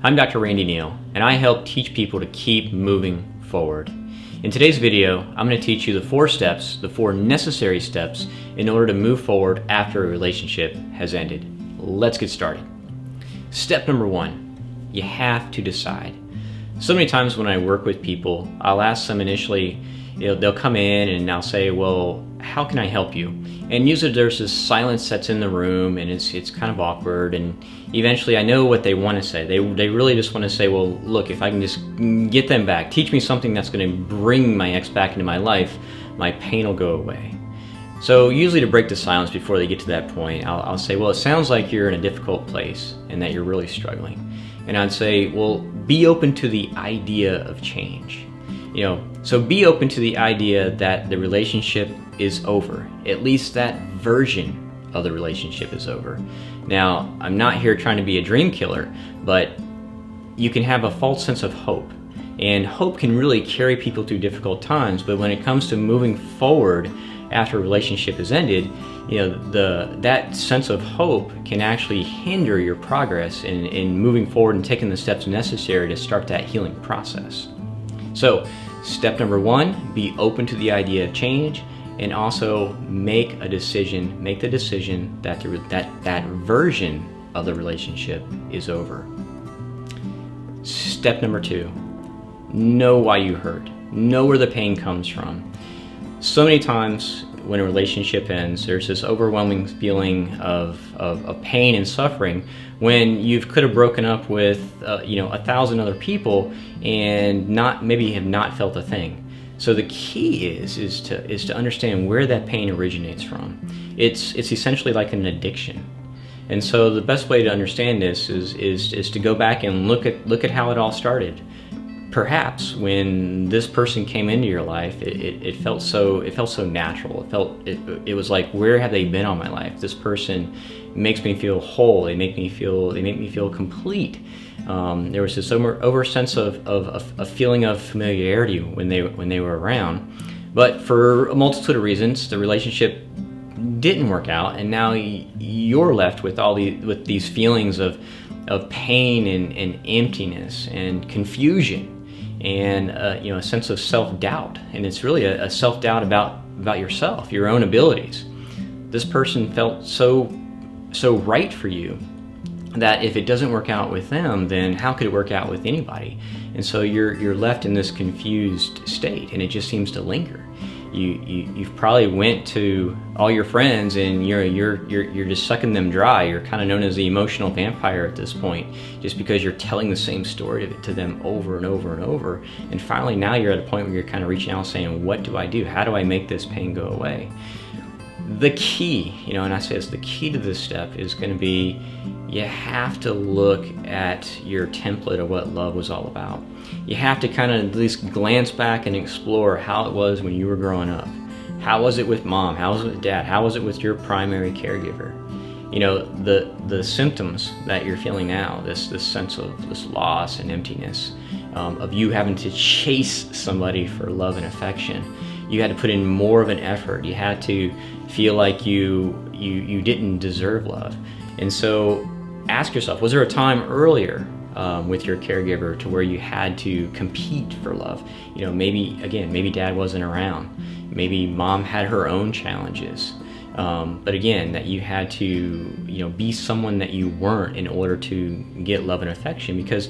I'm Dr. Randy Neal, and I help teach people to keep moving forward. In today's video, I'm going to teach you the 4 steps, the 4 necessary steps in order to move forward after a relationship has ended. Let's get started. Step number 1, you have to decide. So many times when I work with people, I'll ask them initially, they'll come in and I'll say, well, how can I help you? And usually there's this silence that's in the room and it's kind of awkward, and eventually I know what they want to say. They really just want to say, well, look, if I can just get them back, teach me something that's going to bring my ex back into my life, my pain will go away. So usually to break the silence before they get to that point, I'll say, well, it sounds like you're in a difficult place and that you're really struggling. And I'd say, well, be open to the idea of change. So be open to the idea that the relationship is over. At least that version of the relationship is over. Now, I'm not here trying to be a dream killer, but you can have a false sense of hope. And hope can really carry people through difficult times, but when it comes to moving forward after a relationship has ended, that sense of hope can actually hinder your progress in moving forward and taking the steps necessary to start that healing process. So, step number 1, be open to the idea of change, and also make the decision that that version of the relationship is over. Step number 2, know why you hurt. Know where the pain comes from. So many times when a relationship ends, there's this overwhelming feeling of pain and suffering when you could have broken up with 1,000 other people and maybe have not felt a thing. So the key is to understand where that pain originates from. It's essentially like an addiction. And so the best way to understand this is to go back and look at how it all started. Perhaps when this person came into your life, it felt so natural. It was like, where have they been all my life? This person makes me feel whole. They make me feel complete. There was this over sense of a feeling of familiarity when they were around. But for a multitude of reasons, the relationship didn't work out, and now you're left with with these feelings of pain and emptiness and confusion. And a sense of self-doubt, and it's really a self-doubt about yourself, your own abilities. This person felt so right for you that if it doesn't work out with them, then how could it work out with anybody? And so you're left in this confused state, and it just seems to linger. You've probably went to all your friends and you're just sucking them dry. You're kind of known as the emotional vampire at this point, just because you're telling the same story to them over and over and over. And finally now you're at a point where you're kind of reaching out saying, what do I do? How do I make this pain go away? The key, and I say this, the key to this step is going to be, you have to look at your template of what love was all about. You have to kind of at least glance back and explore how it was when you were growing up. How was it with mom? How was it with dad? How was it with your primary caregiver? The symptoms that you're feeling now, this sense of this loss and emptiness, of you having to chase somebody for love and affection. You had to put in more of an effort. You had to feel like you didn't deserve love. And so ask yourself, was there a time earlier with your caregiver to where you had to compete for love? Maybe dad wasn't around. Maybe mom had her own challenges. But again, that you had to be someone that you weren't in order to get love and affection, because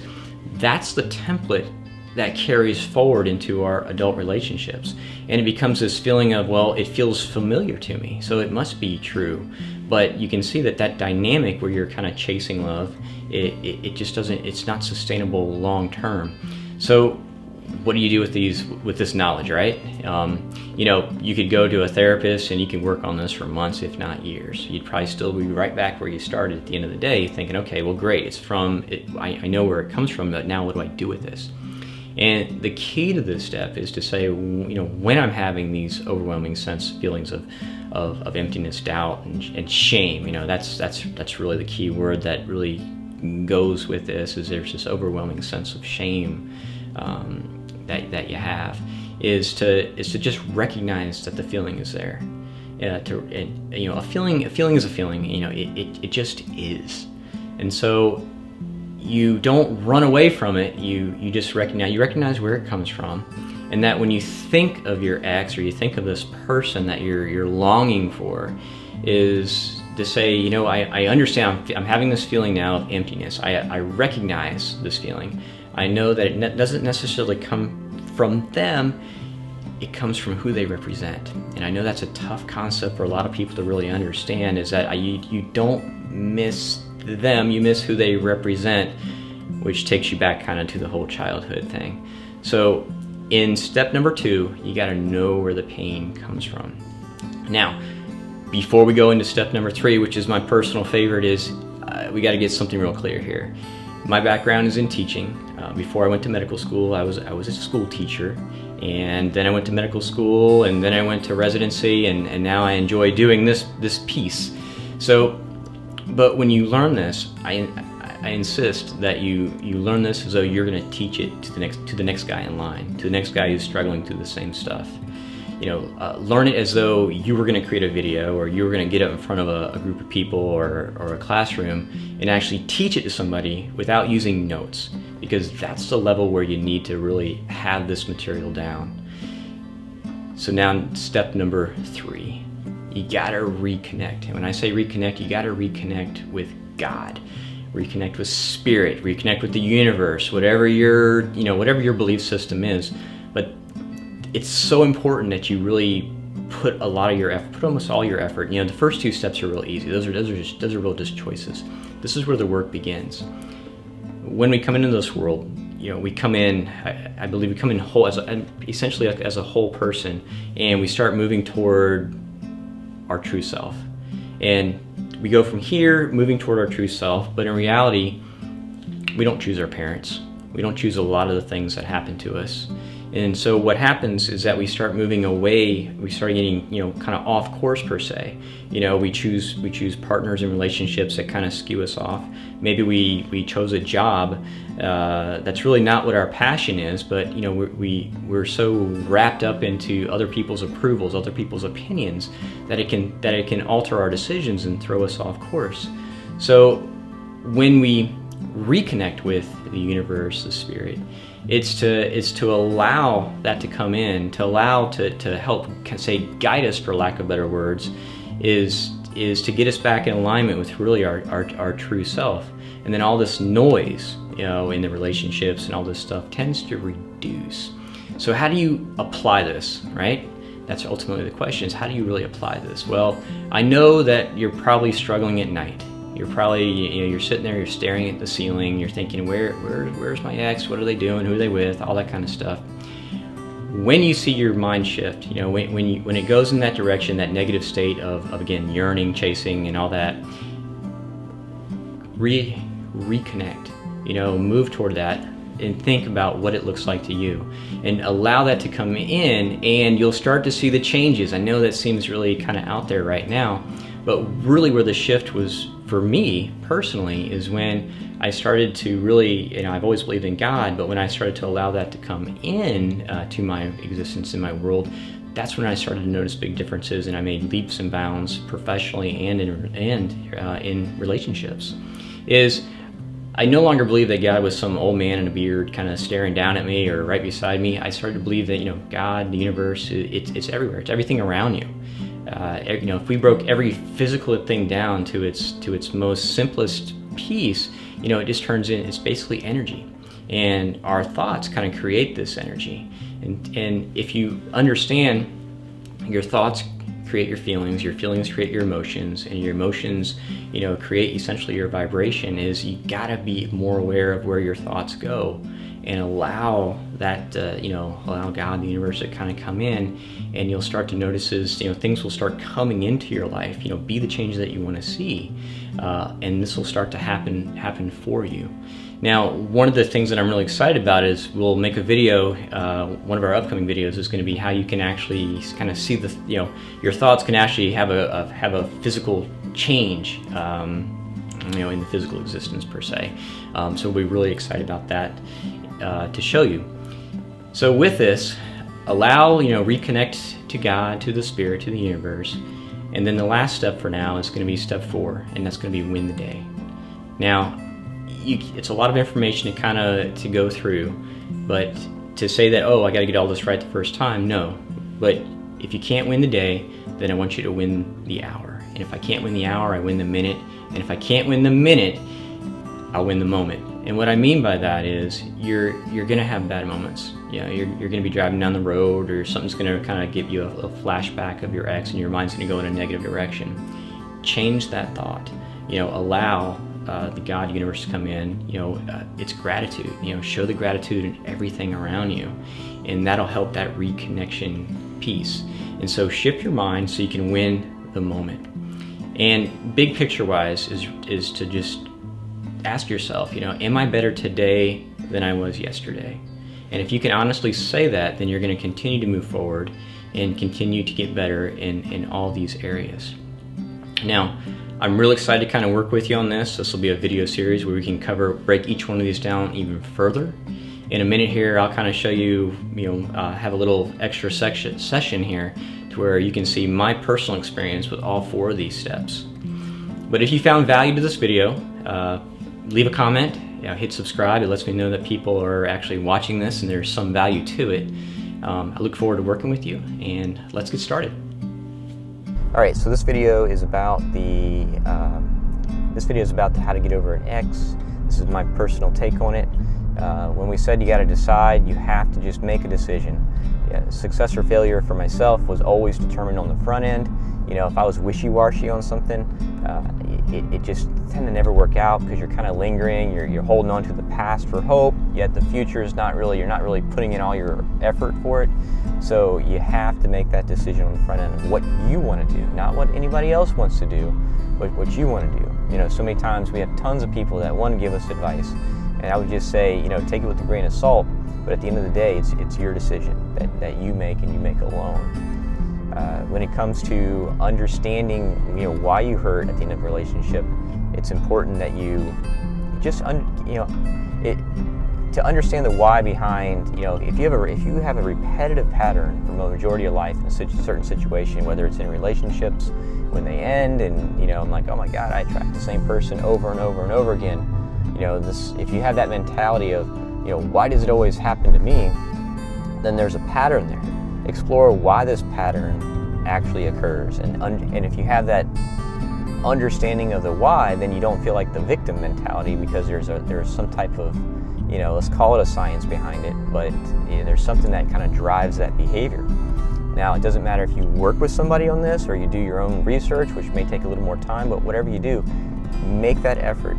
that's the template that carries forward into our adult relationships. And it becomes this feeling of, well, it feels familiar to me, so it must be true. But you can see that dynamic where you're kind of chasing love, it just doesn't, it's not sustainable long term. So what do you do with this knowledge, right? You could go to a therapist and you can work on this for months, if not years. You'd probably still be right back where you started at the end of the day, thinking, okay, well, great, I know where it comes from, but now what do I do with this? And the key to this step is to say, when I'm having these overwhelming feelings of emptiness, doubt, and shame, that's really the key word that really goes with this. Is there's this overwhelming sense of shame that you have, is to just recognize that the feeling is there. A feeling is a feeling. It just is. And so you don't run away from it. You just recognize where it comes from, and that when you think of your ex or you think of this person that you're longing for, is to say, you know, I understand. I'm having this feeling now of emptiness. I recognize this feeling. I know that it doesn't necessarily come from them. It comes from who they represent. And I know that's a tough concept for a lot of people to really understand, is that you don't miss them, you miss who they represent, which takes you back kind of to the whole childhood thing. So in step number 2, you got to know where the pain comes from. Now, before we go into step number 3, which is my personal favorite, is we got to get something real clear here. My background is in teaching. Before I went to medical school, I was a school teacher, and then I went to medical school, and then I went to residency, and now I enjoy doing this piece. So, but when you learn this, I insist that you learn this as though you're going to teach it to the next guy in line, to the next guy who's struggling through the same stuff. You know, learn it as though you were going to create a video, or you were going to get up in front of a group of people or a classroom and actually teach it to somebody without using notes, because that's the level where you need to really have this material down. So now step number 3, you got to reconnect. And when I say reconnect, you got to reconnect with God, reconnect with spirit, reconnect with the universe, whatever your belief system is. But it's so important that you really put a lot of your effort, put almost all your effort. You know, the first 2 steps are real easy. Those are real just choices. This is where the work begins. When we come into this world, you know, we come in. I believe we come in whole, essentially as a whole person, and we start moving toward our true self. And we go from here, moving toward our true self. But in reality, we don't choose our parents. We don't choose a lot of the things that happen to us. And so what happens is that we start moving away, we start getting, you know, kind of off course per se. You know, we choose partners and relationships that kind of skew us off. Maybe we chose a job that's really not what our passion is, but you know, we're so wrapped up into other people's approvals, other people's opinions, that it can alter our decisions and throw us off course. So when we reconnect with the universe, the spirit, it's to allow that to come in, to allow to help, say, guide us, for lack of better words, is to get us back in alignment with really our true self. And then all this noise, you know, in the relationships and all this stuff tends to reduce. So how do you apply this, right? That's ultimately the question, is how do you really apply this? Well, I know that you're probably struggling at night. You're probably, you know, you're sitting there, you're staring at the ceiling, you're thinking, where's my ex? What are they doing? Who are they with? All that kind of stuff. When you see your mind shift, you know, when it goes in that direction, that negative state of again, yearning, chasing, and all that, reconnect, you know, move toward that and think about what it looks like to you, and allow that to come in, and you'll start to see the changes. I know that seems really kind of out there right now, but really where the shift was for me personally is when I started to really, you know, I've always believed in God, but when I started to allow that to come in to my existence in my world, that's when I started to notice big differences, and I made leaps and bounds professionally and in relationships. Is I no longer believe that God was some old man in a beard kind of staring down at me or right beside me. I started to believe that, you know, God, the universe, it's everywhere. It's everything around you. You know, if we broke every physical thing down to its most simplest piece, you know, it just turns in, it's basically energy, and our thoughts kind of create this energy. And if you understand, your thoughts create your feelings create your emotions, and your emotions, you know, create essentially your vibration. Is you gotta be more aware of where your thoughts go, and allow that, allow God, the universe, to kind of come in, and you'll start to notice you know, things will start coming into your life. You know, be the change that you want to see, and this will start to happen for you. Now, one of the things that I'm really excited about is we'll make a video. One of our upcoming videos is going to be how you can actually kind of see the, you know, your thoughts can actually have a physical change, you know, in the physical existence per se. So we'll be really excited about that to show you. So with this, reconnect to God, to the spirit, to the universe. And then the last step for now is going to be step 4, and that's going to be win the day. Now, it's a lot of information to go through, but to say that, oh, I got to get all this right the first time, no. But if you can't win the day, then I want you to win the hour. And if I can't win the hour, I win the minute. And if I can't win the minute, I'll win the moment. And what I mean by that is you're gonna have bad moments. You know, you're gonna be driving down the road, or something's gonna kind of give you a flashback of your ex, and your mind's gonna go in a negative direction. Change that thought. You know, allow the God universe to come in. You know, it's gratitude. You know, show the gratitude in everything around you, and that'll help that reconnection piece. And so shift your mind so you can win the moment. And big picture wise is to just ask yourself, you know, am I better today than I was yesterday? And if you can honestly say that, then you're going to continue to move forward and continue to get better in all these areas. Now, I'm really excited to kind of work with you on this. This will be a video series where we can break each one of these down even further. In a minute here, I'll kind of show you, have a little extra session here to where you can see my personal experience with all 4 of these steps. But if you found value to this video, leave a comment, hit subscribe. It lets me know that people are actually watching this and there's some value to it. I look forward to working with you, and let's get started. All right, so this video is about how to get over an ex. This is my personal take on it. When we said you got to decide, you have to just make a decision. Success or failure for myself was always determined on the front end. You know, if I was wishy-washy on something, it just tend to never work out because you're kind of lingering, you're holding on to the past for hope, yet the future is you're not really putting in all your effort for it. So you have to make that decision on the front end of what you want to do, not what anybody else wants to do, but what you want to do. You know, so many times we have tons of people that want to give us advice, and I would just say, take it with a grain of salt, but at the end of the day, it's your decision that you make, and you make alone. When it comes to understanding, why you hurt at the end of a relationship, it's important that you just, to understand the why behind, if you have a repetitive pattern for the majority of life in a certain situation, whether it's in relationships, when they end, and I'm like, oh my God, I attract the same person over and over and over again. If you have that mentality of, why does it always happen to me? Then there's a pattern there. Explore why this pattern actually occurs, and if you have that understanding of the why, then you don't feel like the victim mentality, because there's some type of, let's call it a science behind it, but there's something that kind of drives that behavior. Now, it doesn't matter if you work with somebody on this or you do your own research, which may take a little more time, but whatever you do, make that effort.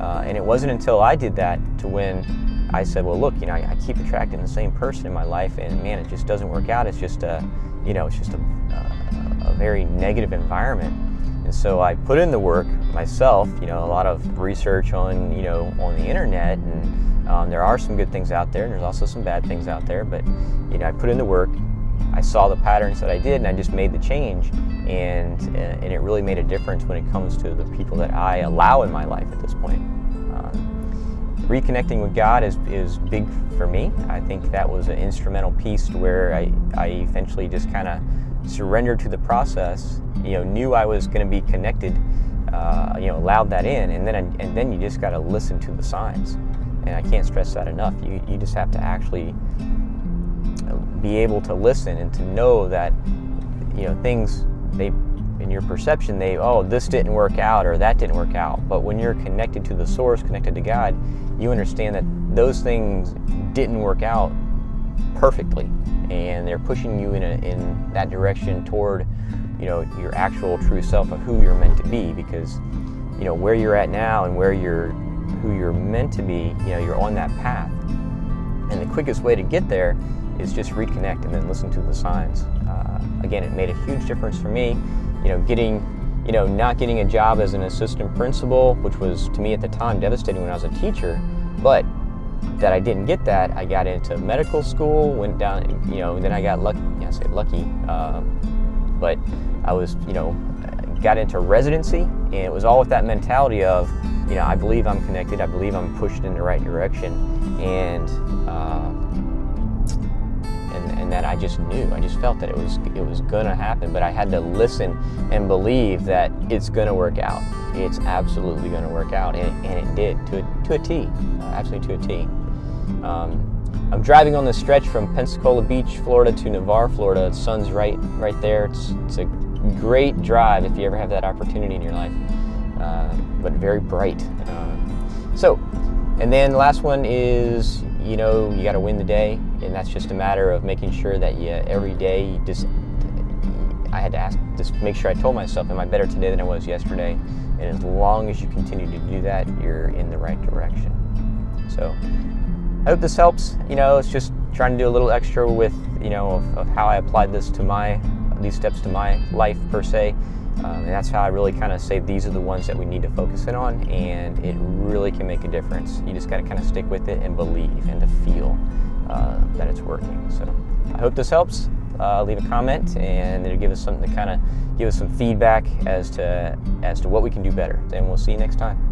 And it wasn't until I did that to when I said, well, look, I keep attracting the same person in my life, and man, it just doesn't work out. It's just a very negative environment. And so I put in the work myself, a lot of research on the internet, and there are some good things out there, and there's also some bad things out there, but I put in the work. I saw the patterns that I did, and I just made the change, and it really made a difference when it comes to the people that I allow in my life at this point. Reconnecting with God is big for me. I think that was an instrumental piece to where I eventually just kind of surrendered to the process. Knew I was going to be connected. Allowed that in, and then you just got to listen to the signs. And I can't stress that enough. You just have to actually be able to listen and to know that things, in your perception, this didn't work out or that didn't work out. But when you're connected to the source, connected to God, you understand that those things didn't work out perfectly, and they're pushing you in that direction toward your actual true self of who you're meant to be. Because where you're at now and who you're meant to be, you're on that path. And the quickest way to get there is just reconnect and then listen to the signs. Again, it made a huge difference for me. Not getting a job as an assistant principal, which was to me at the time devastating when I was a teacher, but that I didn't get that. I got into medical school, went down, then I got lucky. I say lucky, but I was, got into residency, and it was all with that mentality of, I believe I'm connected. I believe I'm pushed in the right direction, and and that I just knew. I just felt that it was gonna happen, but I had to listen and believe that it's gonna work out. It's absolutely gonna work out, and it did to a T, absolutely to a T. I'm driving on the stretch from Pensacola Beach, Florida to Navarre, Florida. The sun's right there. It's a great drive if you ever have that opportunity in your life, but very bright. And then the last one is, you got to win the day, and that's just a matter of making sure that every day I had to ask, just make sure I told myself, am I better today than I was yesterday? And as long as you continue to do that, you're in the right direction. So I hope this helps. It's just trying to do a little extra with, of how I applied these steps to my life per se. And that's how I really kind of say these are the ones that we need to focus in on, and it really can make a difference. You just got to kind of stick with it and believe and to feel that it's working. So I hope this helps. Leave a comment, and it'll give us something to kind of give us some feedback as to what we can do better. And we'll see you next time.